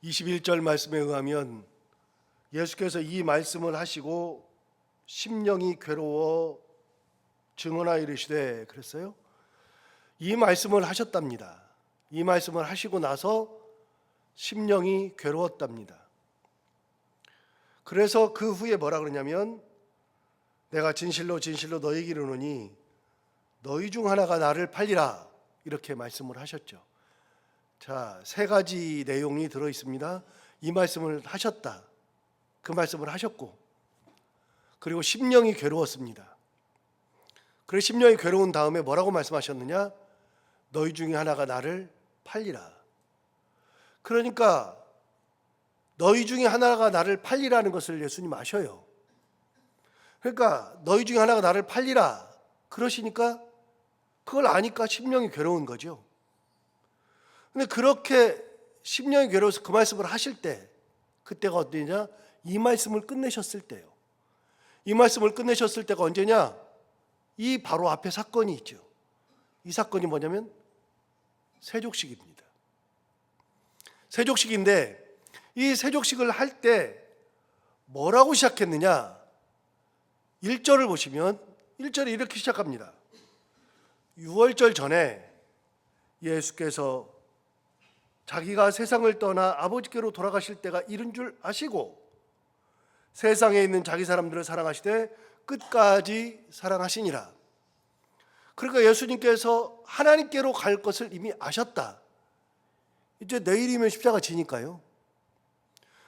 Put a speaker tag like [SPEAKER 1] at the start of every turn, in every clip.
[SPEAKER 1] 21절 말씀에 의하면 예수께서 이 말씀을 하시고 심령이 괴로워 증언하여 이르시되 그랬어요. 이 말씀을 하셨답니다. 이 말씀을 하시고 나서 심령이 괴로웠답니다. 그래서 그 후에 뭐라 그러냐면 내가 진실로 진실로 너희에게 이르노니 너희 중 하나가 나를 팔리라 이렇게 말씀을 하셨죠. 자, 세 가지 내용이 들어 있습니다. 이 말씀을 하셨다. 그 말씀을 하셨고, 그리고 심령이 괴로웠습니다. 그래서 심령이 괴로운 다음에 뭐라고 말씀하셨느냐? 너희 중에 하나가 나를 팔리라. 그러니까 너희 중에 하나가 나를 팔리라는 것을 예수님 아셔요. 그러니까 너희 중에 하나가 나를 팔리라 그러시니까 그걸 아니까 심령이 괴로운 거죠. 근데 그렇게 심령이 괴로워서 그 말씀을 하실 때, 그때가 언제냐? 이 말씀을 끝내셨을 때요. 이 말씀을 끝내셨을 때가 언제냐? 이 바로 앞에 사건이 있죠. 이 사건이 뭐냐면 세족식입니다. 세족식인데 이 세족식을 할 때 뭐라고 시작했느냐? 1절을 보시면 1절이 이렇게 시작합니다. 유월절 전에 예수께서 자기가 세상을 떠나 아버지께로 돌아가실 때가 이른 줄 아시고 세상에 있는 자기 사람들을 사랑하시되 끝까지 사랑하시니라. 그러니까 예수님께서 하나님께로 갈 것을 이미 아셨다. 이제 내일이면 십자가 지니까요.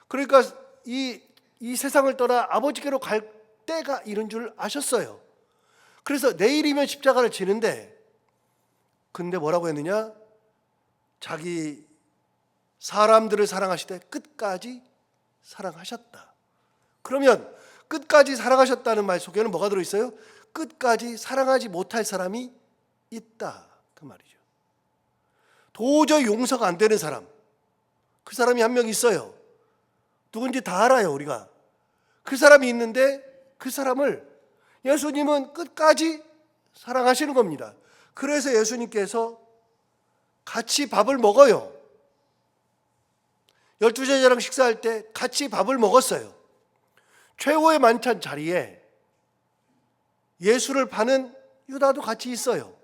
[SPEAKER 1] 그러니까 이 세상을 떠나 아버지께로 갈 때가 이른 줄 아셨어요. 그래서 내일이면 십자가를 지는데, 근데 뭐라고 했느냐? 자기 사람들을 사랑하시되 끝까지 사랑하셨다. 그러면 끝까지 사랑하셨다는 말 속에는 뭐가 들어있어요? 끝까지 사랑하지 못할 사람이 있다, 그 말이죠. 도저히 용서가 안 되는 사람, 그 사람이 한 명 있어요. 누군지 다 알아요, 우리가. 그 사람이 있는데 그 사람을 예수님은 끝까지 사랑하시는 겁니다. 그래서 예수님께서 같이 밥을 먹어요. 12제자랑 식사할 때 같이 밥을 먹었어요. 최후의 만찬 자리에 예수를 파는 유다도 같이 있어요.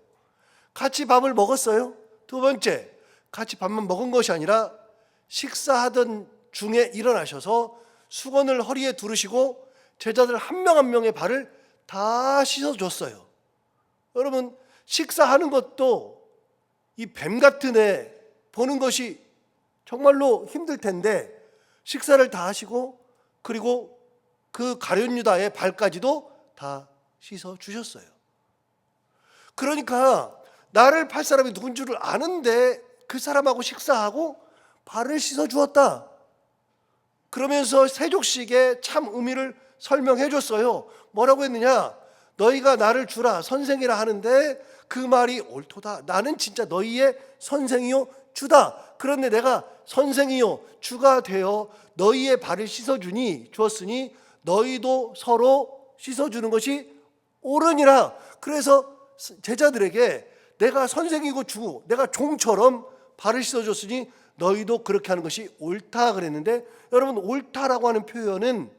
[SPEAKER 1] 같이 밥을 먹었어요. 두 번째, 같이 밥만 먹은 것이 아니라 식사하던 중에 일어나셔서 수건을 허리에 두르시고 제자들 한 명 한 명의 발을 다 씻어줬어요. 여러분, 식사하는 것도 이 뱀 같은 애 보는 것이 정말로 힘들 텐데 식사를 다 하시고 그리고 그 가룟 유다의 발까지도 다 씻어 주셨어요. 그러니까 나를 팔 사람이 누군 줄을 아는데 그 사람하고 식사하고 발을 씻어 주었다. 그러면서 세족식의 참 의미를 설명해 줬어요. 뭐라고 했느냐? 너희가 나를 주라 선생이라 하는데 그 말이 옳도다. 나는 진짜 너희의 선생이요 주다. 그런데 내가 선생이요 주가 되어 너희의 발을 주었으니 너희도 서로 씻어주는 것이 옳으니라. 그래서 제자들에게 내가 선생이고 주고 내가 종처럼 발을 씻어줬으니 너희도 그렇게 하는 것이 옳다 그랬는데, 여러분, 옳다라고 하는 표현은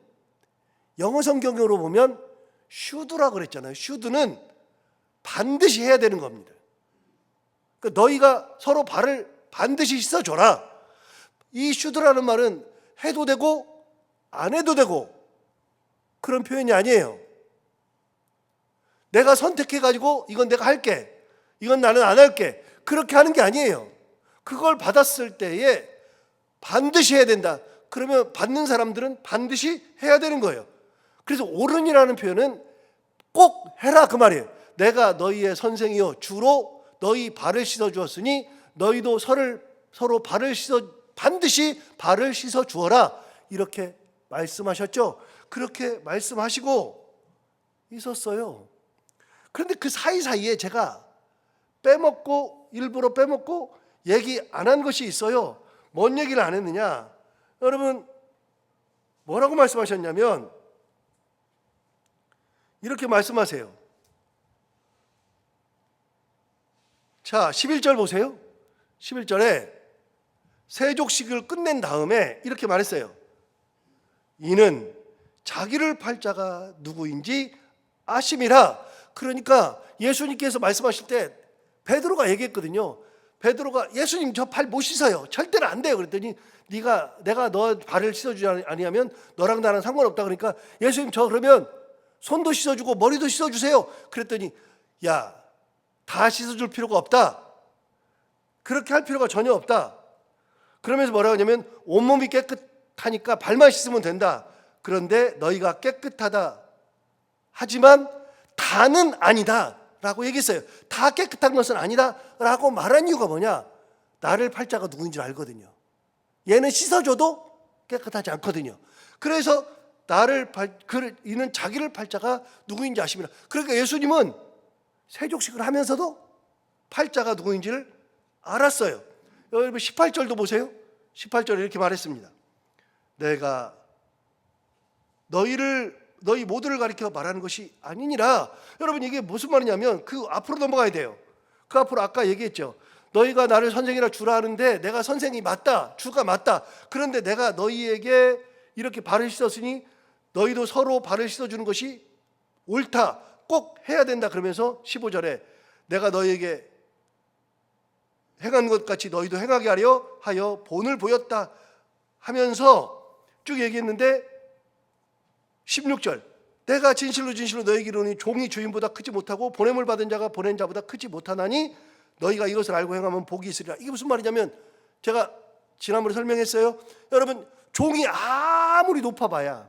[SPEAKER 1] 영어 성경으로 보면 should라고 그랬잖아요. should는 반드시 해야 되는 겁니다. 그러니까 너희가 서로 발을 반드시 씻어줘라. 이 should라는 말은 해도 되고 안 해도 되고 그런 표현이 아니에요. 내가 선택해가지고 이건 내가 할게, 이건 나는 안 할게, 그렇게 하는 게 아니에요. 그걸 받았을 때에 반드시 해야 된다. 그러면 받는 사람들은 반드시 해야 되는 거예요. 그래서 옳으니라는 표현은 꼭 해라 그 말이에요. 내가 너희의 선생이요 주로 너희 발을 씻어 주었으니 너희도 서로 반드시 발을 씻어 주어라. 이렇게 말씀하셨죠. 그렇게 말씀하시고 있었어요. 그런데 그 사이사이에 제가 일부러 빼먹고 얘기 안 한 것이 있어요. 뭔 얘기를 안 했느냐? 여러분, 뭐라고 말씀하셨냐면 이렇게 말씀하세요. 자, 11절 보세요. 11절에 세족식을 끝낸 다음에 이렇게 말했어요. 이는 자기를 팔 자가 누구인지 아심이라. 그러니까 예수님께서 말씀하실 때 베드로가 얘기했거든요. 베드로가 예수님 저 팔 못 씻어요. 절대로 안 돼요. 그랬더니 내가 너 발을 씻어주지 아니하면 너랑 나랑 상관없다. 그러니까 예수님 저 그러면 손도 씻어주고 머리도 씻어주세요. 그랬더니 야, 다 씻어줄 필요가 없다. 그렇게 할 필요가 전혀 없다. 그러면서 뭐라고 하냐면 온몸이 깨끗하니까 발만 씻으면 된다. 그런데 너희가 깨끗하다 하지만 다는 아니다 라고 얘기했어요. 다 깨끗한 것은 아니다 라고 말한 이유가 뭐냐? 나를 팔 자가 누구인지 알거든요. 얘는 씻어줘도 깨끗하지 않거든요. 그래서 이는 자기를 팔 자가 누구인지 아십니다. 그러니까 예수님은 세족식을 하면서도 팔 자가 누구인지를 알았어요. 여러분 18절도 보세요. 18절에 이렇게 말했습니다. 내가 너희 모두를 가리켜 말하는 것이 아니니라. 여러분 이게 무슨 말이냐면 그 앞으로 넘어가야 돼요. 그 앞으로 아까 얘기했죠. 너희가 나를 선생이라 주라 하는데 내가 선생이 맞다. 주가 맞다. 그런데 내가 너희에게 이렇게 발을 씻었으니 너희도 서로 발을 씻어주는 것이 옳다. 꼭 해야 된다. 그러면서 15절에 내가 너희에게 행한 것 같이 너희도 행하게 하여 본을 보였다 하면서 쭉 얘기했는데 16절 내가 진실로 너희에게 이르노니 종이 주인보다 크지 못하고 보냄을 받은 자가 보낸 자보다 크지 못하나니 너희가 이것을 알고 행하면 복이 있으리라. 이게 무슨 말이냐면 제가 지난번에 설명했어요. 여러분 종이 아무리 높아봐야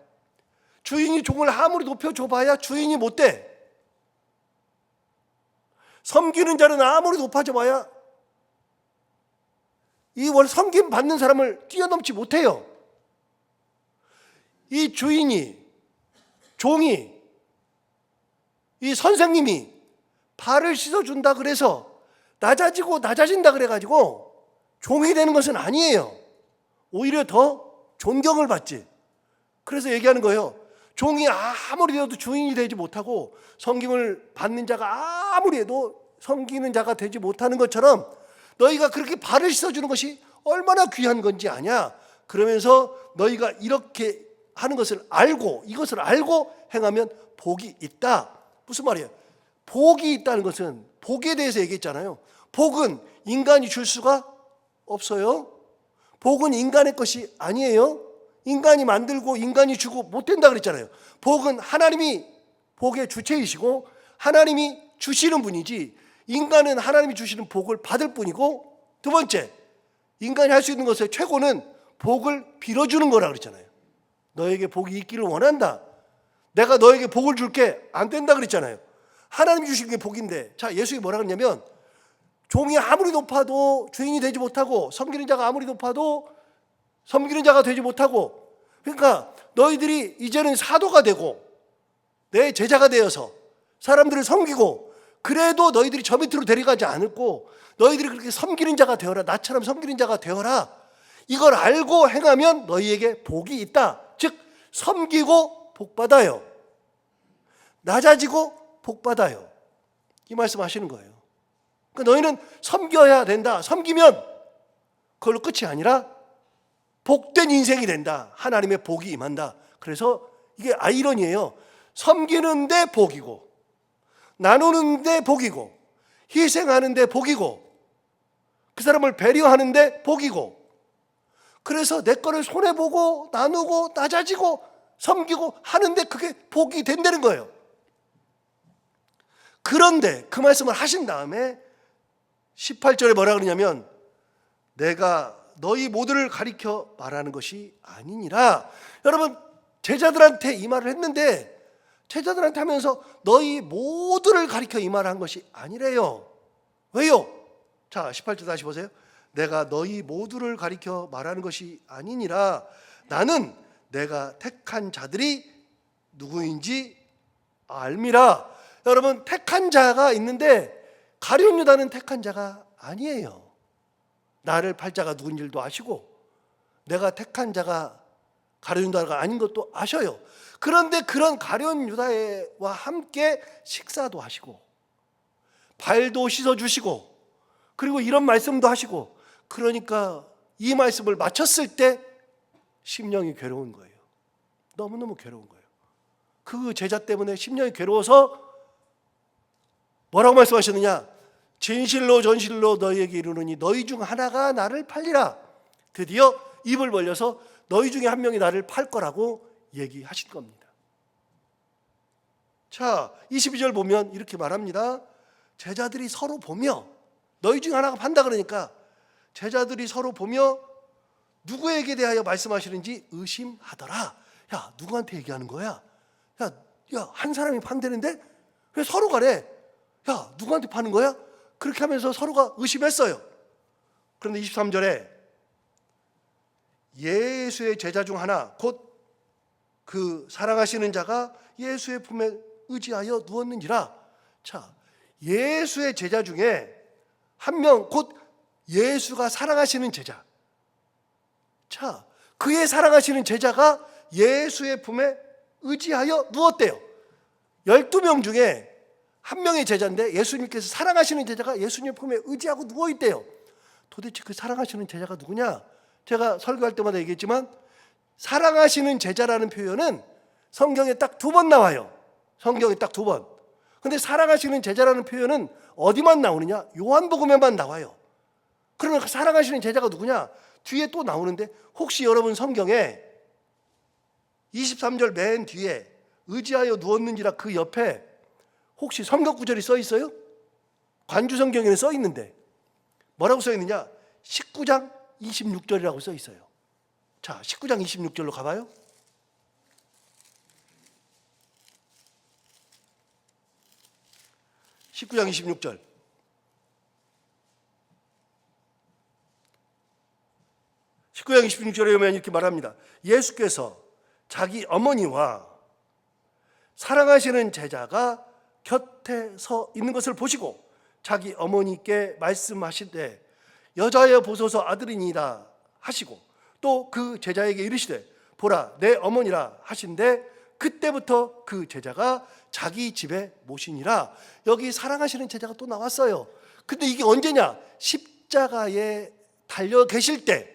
[SPEAKER 1] 주인이 종을 아무리 높여줘봐야 주인이 못 돼. 섬기는 자는 아무리 높아져봐야 이 섬김 받는 사람을 뛰어넘지 못해요. 이 종이 이 선생님이 발을 씻어준다 그래서 낮아진다 그래가지고 종이 되는 것은 아니에요. 오히려 더 존경을 받지. 그래서 얘기하는 거예요. 종이 아무리 되어도 주인이 되지 못하고 섬김을 받는 자가 아무리 해도 섬기는 자가 되지 못하는 것처럼 너희가 그렇게 발을 씻어주는 것이 얼마나 귀한 건지 아냐. 그러면서 너희가 이렇게 하는 것을 알고 이것을 알고 행하면 복이 있다. 무슨 말이에요? 복이 있다는 것은 복에 대해서 얘기했잖아요. 복은 인간이 줄 수가 없어요. 복은 인간의 것이 아니에요. 인간이 만들고 인간이 주고 못 된다 그랬잖아요. 복은 하나님이 복의 주체이시고 하나님이 주시는 분이지 인간은 하나님이 주시는 복을 받을 뿐이고, 두 번째, 인간이 할 수 있는 것의 최고는 복을 빌어주는 거라 그랬잖아요. 너에게 복이 있기를 원한다. 내가 너에게 복을 줄게. 안 된다 그랬잖아요. 하나님이 주신 게 복인데, 자, 예수님이 뭐라 그랬냐면 종이 아무리 높아도 주인이 되지 못하고 섬기는 자가 아무리 높아도 섬기는 자가 되지 못하고, 그러니까 너희들이 이제는 사도가 되고 내 제자가 되어서 사람들을 섬기고 그래도 너희들이 저 밑으로 데려가지 않고 너희들이 그렇게 섬기는 자가 되어라. 나처럼 섬기는 자가 되어라. 이걸 알고 행하면 너희에게 복이 있다. 즉 섬기고 복받아요. 낮아지고 복받아요. 이 말씀 하시는 거예요. 그러니까 너희는 섬겨야 된다. 섬기면 그걸로 끝이 아니라 복된 인생이 된다. 하나님의 복이 임한다. 그래서 이게 아이러니예요. 섬기는데 복이고 나누는데 복이고 희생하는데 복이고 그 사람을 배려하는데 복이고, 그래서 내 거를 손해보고 나누고 낮아지고 섬기고 하는데 그게 복이 된다는 거예요. 그런데 그 말씀을 하신 다음에 18절에 뭐라 그러냐면 내가 너희 모두를 가리켜 말하는 것이 아니니라. 여러분 제자들한테 이 말을 했는데 제자들한테 하면서 너희 모두를 가리켜 이 말을 한 것이 아니래요. 왜요? 자, 18절 다시 보세요. 내가 너희 모두를 가리켜 말하는 것이 아니니라. 나는 내가 택한 자들이 누구인지 알미라. 여러분 택한 자가 있는데 가룟 유다는 택한 자가 아니에요. 나를 팔 자가 누군지도 아시고 내가 택한 자가 가룟 유다가 아닌 것도 아셔요. 그런데 그런 가룟 유다와 함께 식사도 하시고 발도 씻어주시고 그리고 이런 말씀도 하시고, 그러니까 이 말씀을 마쳤을 때 심령이 괴로운 거예요. 너무너무 괴로운 거예요. 그 제자 때문에 심령이 괴로워서 뭐라고 말씀하셨느냐? 진실로 전실로 너희에게 이르노니 너희 중 하나가 나를 팔리라. 드디어 입을 벌려서 너희 중에 한 명이 나를 팔 거라고 얘기하신 겁니다. 자, 22절 보면 이렇게 말합니다. 제자들이 서로 보며, 너희 중 하나가 판다 그러니까 제자들이 서로 보며 누구에게 대하여 말씀하시는지 의심하더라. 야, 누구한테 얘기하는 거야? 야, 한 사람이 판대는데 왜 서로 가래? 야, 누구한테 파는 거야? 그렇게 하면서 서로가 의심했어요. 그런데 23절에 예수의 제자 중 하나, 곧 그 사랑하시는 자가 예수의 품에 의지하여 누웠는지라. 자, 예수의 제자 중에 한 명, 곧 예수가 사랑하시는 제자. 자, 그의 사랑하시는 제자가 예수의 품에 의지하여 누웠대요. 12명 중에 한 명의 제자인데 예수님께서 사랑하시는 제자가 예수님 품에 의지하고 누워있대요. 도대체 그 사랑하시는 제자가 누구냐? 제가 설교할 때마다 얘기했지만 사랑하시는 제자라는 표현은 성경에 딱 2번 나와요. 성경에 딱 2번. 근데 사랑하시는 제자라는 표현은 어디만 나오느냐? 요한복음에만 나와요. 그러면 그 사랑하시는 제자가 누구냐? 뒤에 또 나오는데 혹시 여러분 성경에 23절 맨 뒤에 의지하여 누웠는지라 그 옆에 혹시 성경 구절이 써 있어요? 관주 성경에는 써 있는데 뭐라고 써 있느냐? 19장 26절이라고 써 있어요. 자, 19장 26절로 가봐요. (19장 26절) (19장 26절에) 보면 이렇게 말합니다. 예수께서 자기 어머니와 사랑하시는 제자가 곁에 서 있는 것을 보시고 자기 어머니께 말씀하시되 여자여 보소서 아들이니이다 하시고 또 그 제자에게 이르시되 보라 내 어머니라 하신데 그때부터 그 제자가 자기 집에 모시니라. 여기 사랑하시는 제자가 또 나왔어요. 근데 이게 언제냐? 십자가에 달려 계실 때,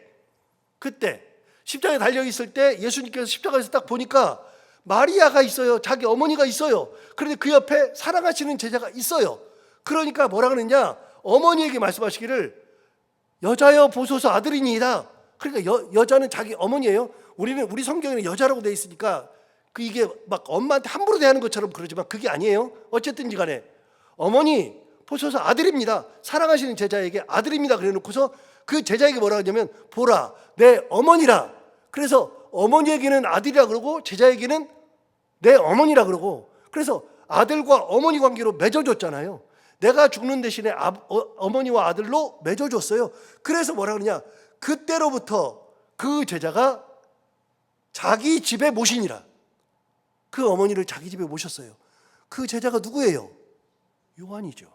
[SPEAKER 1] 그때 십자가에 달려 있을 때 예수님께서 십자가에서 딱 보니까 마리아가 있어요. 자기 어머니가 있어요. 그런데 그 옆에 사랑하시는 제자가 있어요. 그러니까 뭐라 그러느냐? 어머니에게 말씀하시기를 여자여 보소서 아들이니이다. 그러니까 여자는 자기 어머니예요. 우리 성경에는 여자라고 되어 있으니까 이게 막 엄마한테 함부로 대하는 것처럼 그러지만 그게 아니에요. 어쨌든지 간에 어머니 보소서 아들입니다. 사랑하시는 제자에게 아들입니다. 그래놓고서 그 제자에게 뭐라 하냐면 보라 내 어머니라. 그래서 어머니에게는 아들이라 그러고 제자에게는 내 어머니라 그러고, 그래서 아들과 어머니 관계로 맺어줬잖아요. 내가 죽는 대신에 어머니와 아들로 맺어줬어요. 그래서 뭐라 그러냐? 그때로부터 그 제자가 자기 집에 모시니라. 그 어머니를 자기 집에 모셨어요. 그 제자가 누구예요? 요한이죠.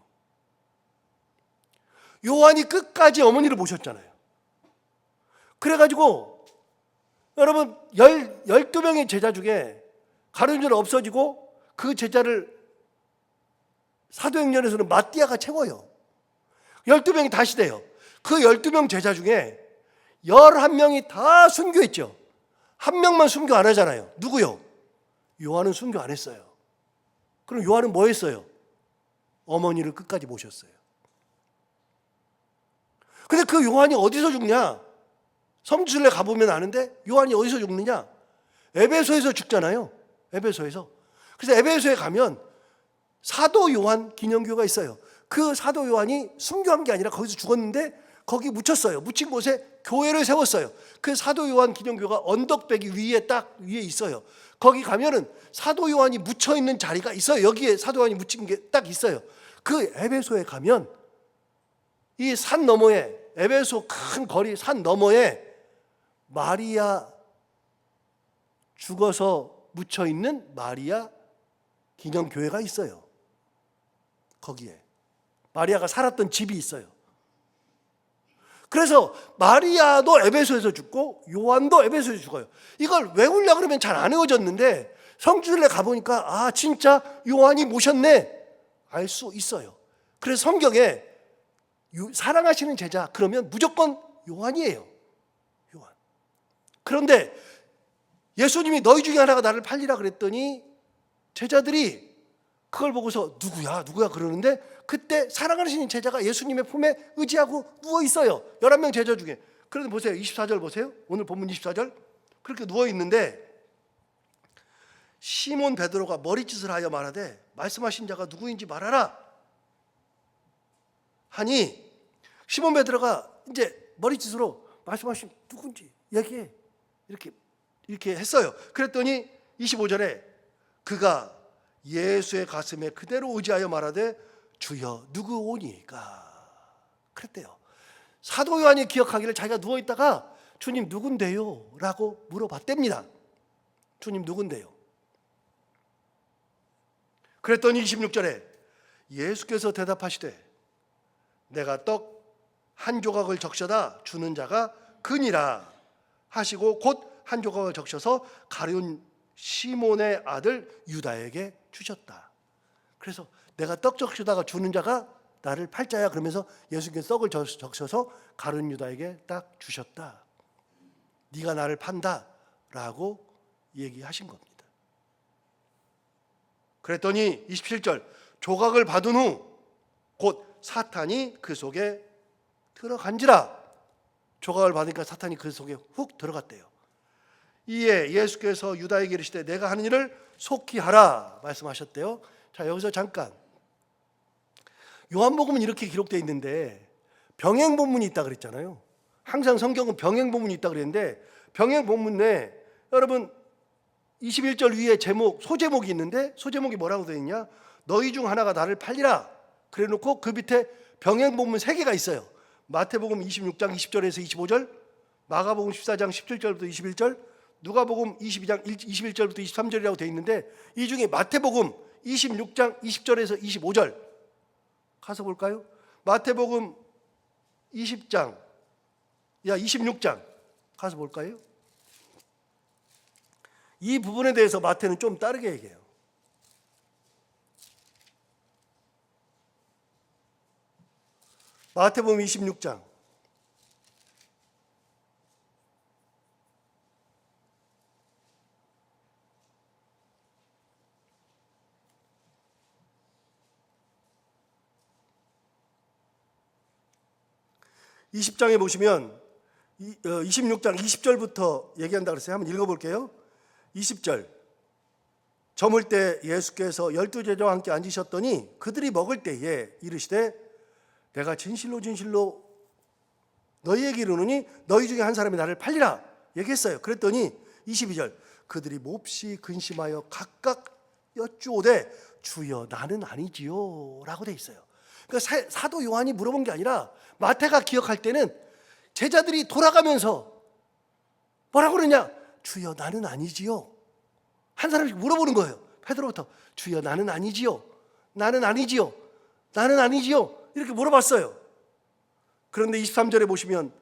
[SPEAKER 1] 요한이 끝까지 어머니를 모셨잖아요. 그래가지고 여러분 12명의 제자 중에 가룟유다 없어지고 그 제자를 사도행전에서는 마띠아가 채워요. 12명이 다시 돼요. 그 12명 제자 중에 11명이 다 순교했죠. 한 명만 순교 안 하잖아요. 누구요? 요한은 순교 안 했어요. 그럼 요한은 뭐 했어요? 어머니를 끝까지 모셨어요. 근데 그 요한이 어디서 죽냐? 성지순례 가보면 아는데 요한이 어디서 죽느냐? 에베소에서 죽잖아요. 에베소에서. 그래서 에베소에 가면 사도 요한 기념교가 있어요. 그 사도 요한이 순교한 게 아니라 거기서 죽었는데 거기 묻혔어요. 묻힌 곳에 교회를 세웠어요. 그 사도 요한 기념교가 언덕배기 위에 딱 위에 있어요. 거기 가면은 사도 요한이 묻혀 있는 자리가 있어요. 여기에 사도 요한이 묻힌 게 딱 있어요. 그 에베소에 가면 이 산 너머에, 에베소 큰 거리 산 너머에 마리아 죽어서 묻혀 있는 마리아 기념교회가 있어요. 거기에 마리아가 살았던 집이 있어요. 그래서 마리아도 에베소에서 죽고 요한도 에베소에서 죽어요. 이걸 외우려고 그러면 잘 안 외워졌는데 성지순례 가보니까 진짜 요한이 모셨네 알 수 있어요. 그래서 성경에 사랑하시는 제자 그러면 무조건 요한이에요. 그런데 예수님이 너희 중에 하나가 나를 팔리라 그랬더니 제자들이 그걸 보고서 누구야 그러는데, 그때 사랑하시는 제자가 예수님의 품에 의지하고 누워 있어요. 11명 제자 중에. 그런데 보세요. 24절 보세요. 오늘 본문 24절. 그렇게 누워 있는데 시몬 베드로가 머리짓을 하여 말하되 말씀하신 자가 누구인지 말하라 하니, 시몬 베드로가 이제 머리짓으로 말씀하신 누군지 얘기해, 이렇게 했어요. 그랬더니 25절에 그가 예수의 가슴에 그대로 의지하여 말하되 주여 누구오니까 그랬대요. 사도 요한이 기억하기를 자기가 누워있다가 주님 누군데요? 라고 물어봤답니다. 주님 누군데요? 그랬더니 26절에 예수께서 대답하시되 내가 떡 한 조각을 적셔다 주는 자가 그니라 하시고 곧 한 조각을 적셔서 가룟 시몬의 아들 유다에게 주셨다. 그래서 내가 떡 적시다가 주는 자가 나를 팔자야 그러면서 예수께서 떡을 적셔서 가룟 유다에게 딱 주셨다. 네가 나를 판다 라고 얘기하신 겁니다. 그랬더니 27절 조각을 받은 후 곧 사탄이 그 속에 들어간지라. 조각을 받으니까 사탄이 그 속에 훅 들어갔대요. 이에 예수께서 유다에게 이르시되 내가 하는 일을 속히 하라 말씀하셨대요. 자, 여기서 잠깐, 요한복음은 이렇게 기록되어 있는데 병행 본문이 있다 그랬잖아요. 항상 성경은 병행 본문이 있다 그랬는데 병행 본문 내에 여러분 21절 위에 소제목이 있는데 소제목이 뭐라고 되어 있냐? 너희 중 하나가 나를 팔리라. 그래 놓고 그 밑에 병행 본문 3개가 있어요. 마태복음 26장 20절에서 25절, 마가복음 14장 17절부터 21절, 누가복음 22장 21절부터 23절이라고 되어 있는데 이 중에 마태복음 26장 20절에서 25절 가서 볼까요? 마태복음 26장 가서 볼까요? 이 부분에 대해서 마태는 좀 다르게 얘기해요. 마태복음 26장 20장에 보시면 26장 20절부터 얘기한다 그랬어요. 한번 읽어볼게요. 20절 저물 때 예수께서 12제자와 함께 앉으셨더니 그들이 먹을 때에 이르시되 내가 진실로 너희에게 이르노니 너희 중에 한 사람이 나를 팔리라 얘기했어요. 그랬더니 22절 그들이 몹시 근심하여 각각 여쭈오되 주여 나는 아니지요 라고 돼 있어요. 그러니까 사도 요한이 물어본 게 아니라 마태가 기억할 때는 제자들이 돌아가면서 뭐라고 그러냐? 주여 나는 아니지요. 한 사람씩 물어보는 거예요. 베드로부터 주여 나는 아니지요. 나는 아니지요. 나는 아니지요. 이렇게 물어봤어요. 그런데 23절에 보시면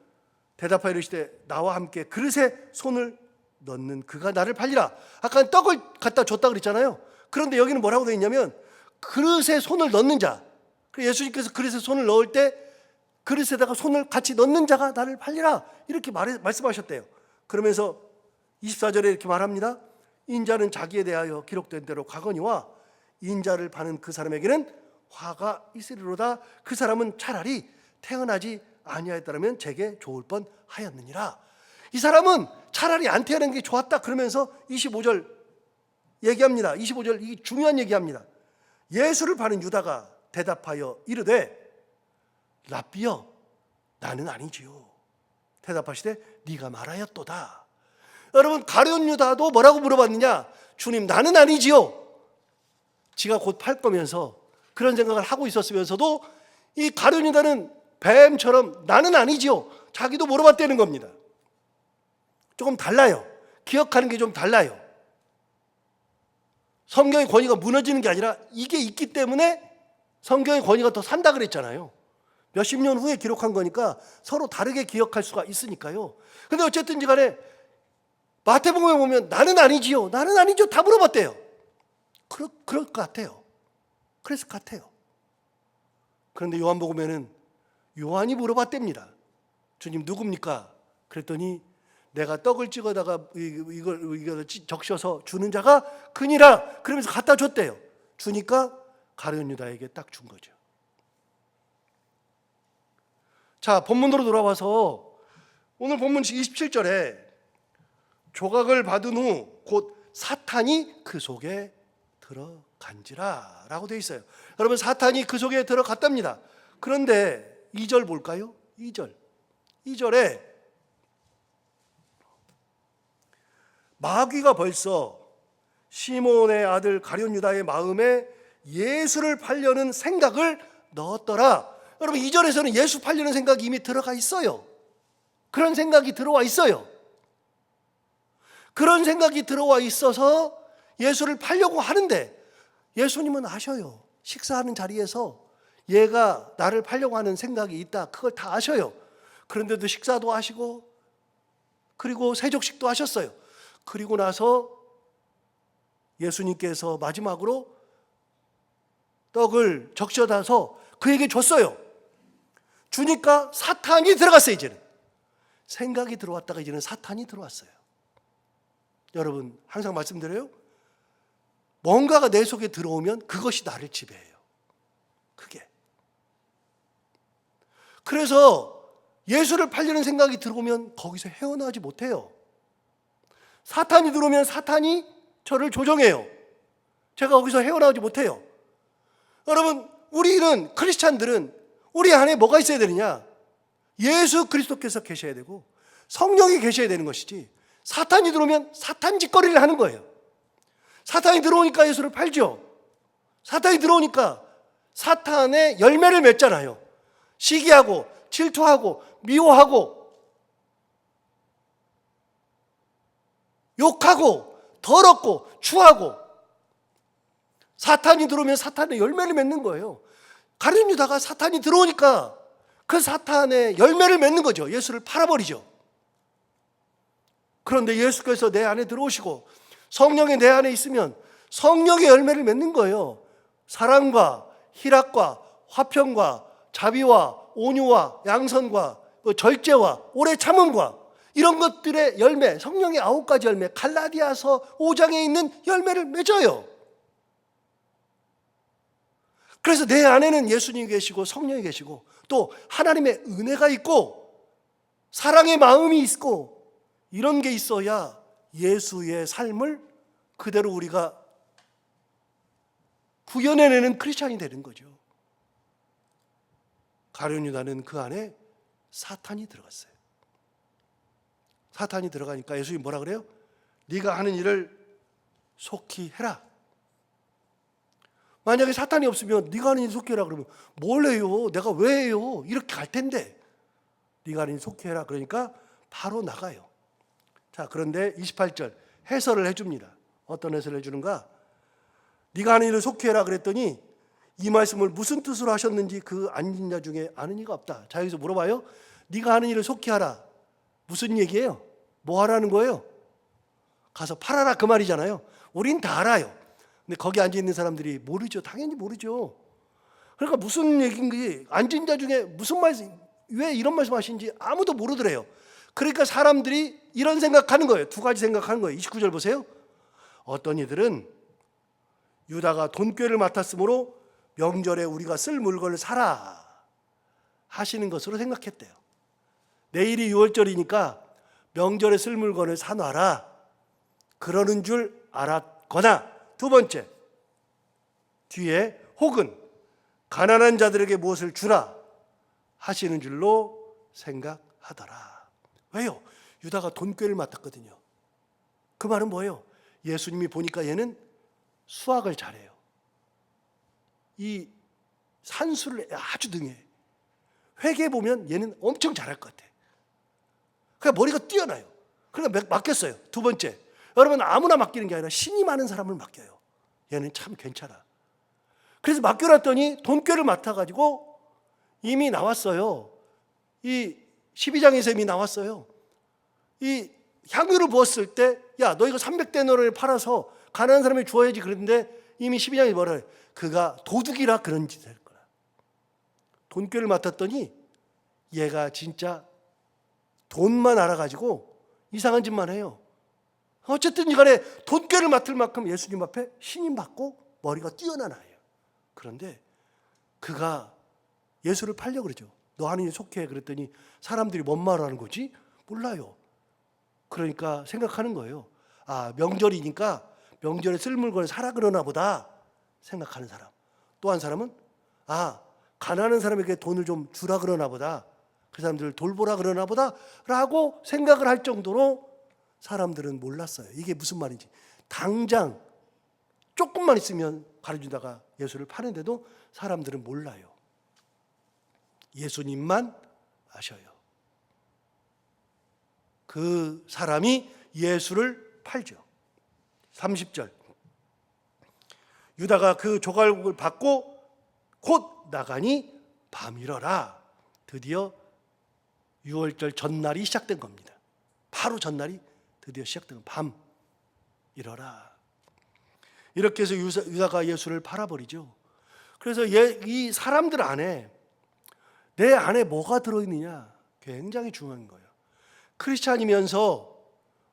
[SPEAKER 1] 대답하여 이르시되 나와 함께 그릇에 손을 넣는 그가 나를 팔리라. 아까 떡을 갖다 줬다 그랬잖아요. 그런데 여기는 뭐라고 되어 있냐면 그릇에 손을 넣는 자. 예수님께서 그릇에 손을 넣을 때 그릇에다가 손을 같이 넣는 자가 나를 팔리라 이렇게 말씀하셨대요. 그러면서 24절에 이렇게 말합니다. 인자는 자기에 대하여 기록된 대로 가거니와 인자를 파는 그 사람에게는 화가 있으리로다. 그 사람은 차라리 태어나지 아니하였다면 제게 좋을 뻔하였느니라. 이 사람은 차라리 안 태어난 게 좋았다 그러면서 25절 얘기합니다. 25절 이 중요한 얘기합니다. 예수를 파는 유다가 대답하여 이르되 랍비여 나는 아니지요. 대답하시되 네가 말하였도다. 여러분 가룟 유다도 뭐라고 물어봤느냐? 주님 나는 아니지요. 지가 곧 팔 거면서 그런 생각을 하고 있었으면서도 이 가룟 유다는 뱀처럼 나는 아니지요. 자기도 물어봤다는 겁니다. 조금 달라요. 기억하는 게 좀 달라요. 성경의 권위가 무너지는 게 아니라 이게 있기 때문에 성경의 권위가 더 산다 그랬잖아요. 몇십 년 후에 기록한 거니까 서로 다르게 기억할 수가 있으니까요. 근데 어쨌든지 간에 마태복음에 보면 나는 아니지요. 나는 아니죠. 다 물어봤대요. 그럴 것 같아요. 그랬을 것 같아요. 그런데 요한복음에는 요한이 물어봤답니다. 주님 누굽니까? 그랬더니 내가 떡을 찍어다가 이걸 적셔서 주는 자가 그니라. 그러면서 갖다 줬대요. 주니까 가룟 유다에게 딱 준 거죠. 자, 본문으로 돌아와서 오늘 본문 27절에 조각을 받은 후 곧 사탄이 그 속에 들어간지라 라고 되어 있어요. 여러분, 사탄이 그 속에 들어갔답니다. 그런데 2절 볼까요? 2절에 마귀가 벌써 시몬의 아들 가룟 유다의 마음에 예수를 팔려는 생각을 넣었더라. 여러분, 2절에서는 예수 팔려는 생각이 이미 들어가 있어요. 그런 생각이 들어와 있어요. 그런 생각이 들어와 있어서 예수를 팔려고 하는데 예수님은 아셔요. 식사하는 자리에서 얘가 나를 팔려고 하는 생각이 있다. 그걸 다 아셔요. 그런데도 식사도 하시고 그리고 세족식도 하셨어요. 그리고 나서 예수님께서 마지막으로 떡을 적셔다서 그에게 줬어요. 주니까 사탄이 들어갔어요. 이제는 생각이 들어왔다가 이제는 사탄이 들어왔어요. 여러분, 항상 말씀드려요. 뭔가가 내 속에 들어오면 그것이 나를 지배해요. 그게. 그래서 예수를 팔려는 생각이 들어오면 거기서 헤어나오지 못해요. 사탄이 들어오면 사탄이 저를 조종해요. 제가 거기서 헤어나오지 못해요. 여러분, 우리는 크리스찬들은 우리 안에 뭐가 있어야 되느냐? 예수 그리스도께서 계셔야 되고 성령이 계셔야 되는 것이지, 사탄이 들어오면 사탄 짓거리를 하는 거예요. 사탄이 들어오니까 예수를 팔죠. 사탄이 들어오니까 사탄의 열매를 맺잖아요. 시기하고 질투하고 미워하고 욕하고 더럽고 추하고, 사탄이 들어오면 사탄의 열매를 맺는 거예요. 가룟 유다가 사탄이 들어오니까 그 사탄의 열매를 맺는 거죠. 예수를 팔아버리죠. 그런데 예수께서 내 안에 들어오시고 성령이 내 안에 있으면 성령의 열매를 맺는 거예요. 사랑과 희락과 화평과 자비와 온유와 양선과 절제와 오래 참음과 이런 것들의 열매, 성령의 9가지 열매, 갈라디아서 5장에 있는 열매를 맺어요. 그래서 내 안에는 예수님이 계시고 성령이 계시고 또 하나님의 은혜가 있고 사랑의 마음이 있고 이런 게 있어야 예수의 삶을 그대로 우리가 구현해내는 크리스찬이 되는 거죠. 가룟 유다는 그 안에 사탄이 들어갔어요. 사탄이 들어가니까 예수님이 뭐라 그래요? 네가 하는 일을 속히 해라. 만약에 사탄이 없으면 네가 하는 일 속히 해라 그러면 뭘 해요? 내가 왜 해요? 이렇게 갈 텐데 네가 하는 일 속히 해라 그러니까 바로 나가요. 자, 그런데 28절 해설을 해줍니다. 어떤 해설을 해주는가? 네가 하는 일을 속히 해라 그랬더니 이 말씀을 무슨 뜻으로 하셨는지 그 앉은 자 중에 아는 이가 없다. 자, 여기서 물어봐요. 네가 하는 일을 속히 하라. 무슨 얘기예요? 뭐 하라는 거예요? 가서 팔아라 그 말이잖아요. 우린 다 알아요. 근데 거기 앉아 있는 사람들이 모르죠. 당연히 모르죠. 그러니까 무슨 얘기인지, 앉은 자 중에 무슨 말씀, 왜 이런 말씀 하시는지 아무도 모르더래요. 그러니까 사람들이 이런 생각하는 거예요. 두 가지 생각하는 거예요. 29절 보세요. 어떤 이들은 유다가 돈꾀를 맡았으므로 명절에 우리가 쓸 물건을 사라 하시는 것으로 생각했대요. 내일이 6월절이니까 명절에 쓸 물건을 사놔라 그러는 줄 알았거나, 두 번째, 뒤에 혹은 가난한 자들에게 무엇을 주라 하시는 줄로 생각하더라. 왜요? 유다가 돈꾀를 맡았거든요. 그 말은 뭐예요? 예수님이 보니까 얘는 수학을 잘해요. 이 산수를 아주 능해. 회계 보면 얘는 엄청 잘할 것 같아. 그러니까 머리가 뛰어나요. 그러니까 맡겼어요. 두 번째, 여러분 아무나 맡기는 게 아니라 신이 많은 사람을 맡겨요. 얘는 참 괜찮아. 그래서 맡겨놨더니 돈꾀를 맡아가지고 이미 나왔어요. 이 12장에서 이미 나왔어요. 이 향유를 부었을 때, 야, 너 이거 300데나리온을 팔아서 가난한 사람에게 주어야지. 그랬는데 이미 12장에 뭐라 해요? 그가 도둑이라 그런 짓을 할 거라. 돈꾀를 맡았더니 얘가 진짜 돈만 알아가지고 이상한 짓만 해요. 어쨌든 간에 돈꾀를 맡을 만큼 예수님 앞에 신임 받고 머리가 뛰어난 아이예요. 그런데 그가 예수를 팔려고 그러죠. 너 하느니 속해. 그랬더니 사람들이 뭔 말을 하는 거지? 몰라요. 그러니까 생각하는 거예요. 아, 명절이니까 명절에 쓸 물건을 사라 그러나 보다 생각하는 사람. 또 한 사람은 아, 가난한 사람에게 돈을 좀 주라 그러나 보다, 그 사람들을 돌보라 그러나 보다 라고 생각을 할 정도로 사람들은 몰랐어요. 이게 무슨 말인지. 당장 조금만 있으면 가르쳐주다가 예수를 파는데도 사람들은 몰라요. 예수님만 아셔요. 그 사람이 예수를 팔죠. 30절. 유다가 그 조각을 받고 곧 나가니 밤이러라. 드디어 6월절 전날이 시작된 겁니다. 바로 전날이 드디어 시작된 밤이러라. 이렇게 해서 유다가 예수를 팔아버리죠. 그래서 이 사람들 안에 내 안에 뭐가 들어있느냐 굉장히 중요한 거예요. 크리스찬이면서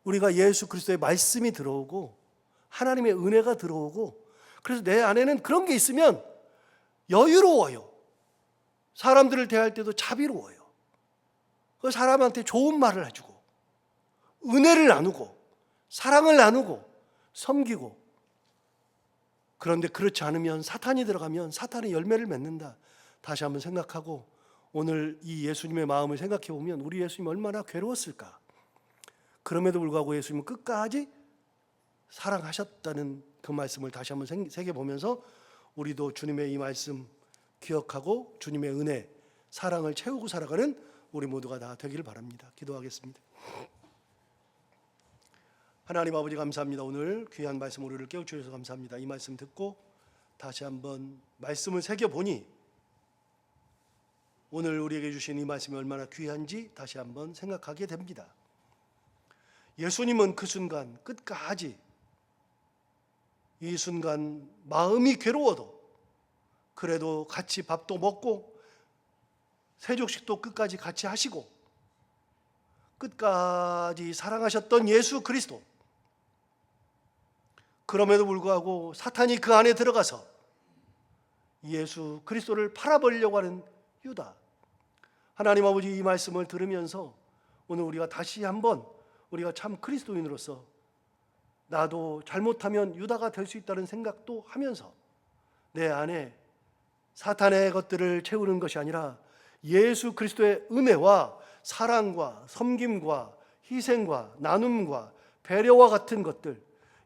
[SPEAKER 1] 우리가 예수 그리스도의 말씀이 들어오고 하나님의 은혜가 들어오고, 그래서 내 안에는 그런 게 있으면 여유로워요. 사람들을 대할 때도 자비로워요. 그 사람한테 좋은 말을 해주고 은혜를 나누고 사랑을 나누고 섬기고. 그런데 그렇지 않으면 사탄이 들어가면 사탄의 열매를 맺는다. 다시 한번 생각하고 오늘 이 예수님의 마음을 생각해 보면 우리 예수님 얼마나 괴로웠을까. 그럼에도 불구하고 예수님은 끝까지 사랑하셨다는 그 말씀을 다시 한번 새겨보면서 우리도 주님의 이 말씀 기억하고 주님의 은혜, 사랑을 채우고 살아가는 우리 모두가 다 되기를 바랍니다. 기도하겠습니다. 하나님 아버지 감사합니다. 오늘 귀한 말씀 우리를 깨우쳐주셔서 감사합니다. 이 말씀 듣고 다시 한번 말씀을 새겨보니 오늘 우리에게 주신 이 말씀이 얼마나 귀한지 다시 한번 생각하게 됩니다. 예수님은 그 순간 끝까지, 이 순간 마음이 괴로워도 그래도 같이 밥도 먹고 세족식도 끝까지 같이 하시고 끝까지 사랑하셨던 예수 그리스도, 그럼에도 불구하고 사탄이 그 안에 들어가서 예수 그리스도를 팔아버리려고 하는 유다. 하나님 아버지, 이 말씀을 들으면서 오늘 우리가 다시 한번 우리가 참 그리스도인으로서 나도 잘못하면 유다가 될 수 있다는 생각도 하면서 내 안에 사탄의 것들을 채우는 것이 아니라 예수 그리스도의 은혜와 사랑과 섬김과 희생과 나눔과 배려와 같은 것들,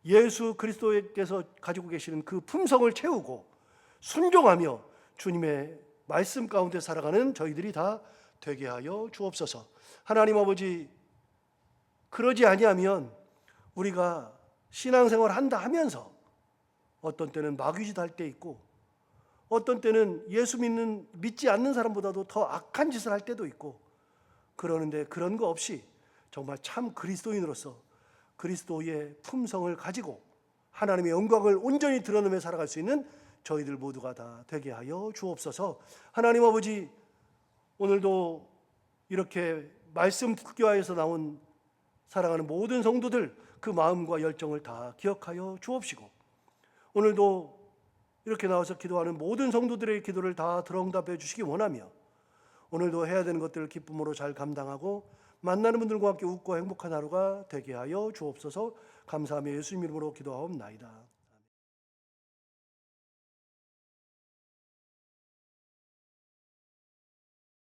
[SPEAKER 1] 예수 그리스도께서 가지고 계시는 그 품성을 채우고 순종하며 주님의 말씀 가운데 살아가는 저희들이 다 되게 하여 주옵소서. 하나님 아버지, 그러지 아니하면 우리가 신앙생활을 한다 하면서 어떤 때는 마귀짓 할 때 있고 어떤 때는 예수 믿지 않는 사람보다도 더 악한 짓을 할 때도 있고, 그러는데 그런 거 없이 정말 참 그리스도인으로서 그리스도의 품성을 가지고 하나님의 영광을 온전히 드러내며 살아갈 수 있는 저희들 모두가 다 되게 하여 주옵소서. 하나님 아버지, 오늘도 이렇게 말씀 듣기와에서 나온 사랑하는 모든 성도들 그 마음과 열정을 다 기억하여 주옵시고, 오늘도 이렇게 나와서 기도하는 모든 성도들의 기도를 다 들어응답해 주시기 원하며 오늘도 해야 되는 것들을 기쁨으로 잘 감당하고 만나는 분들과 함께 웃고 행복한 하루가 되게 하여 주옵소서. 감사하며 예수님 이름으로 기도하옵나이다.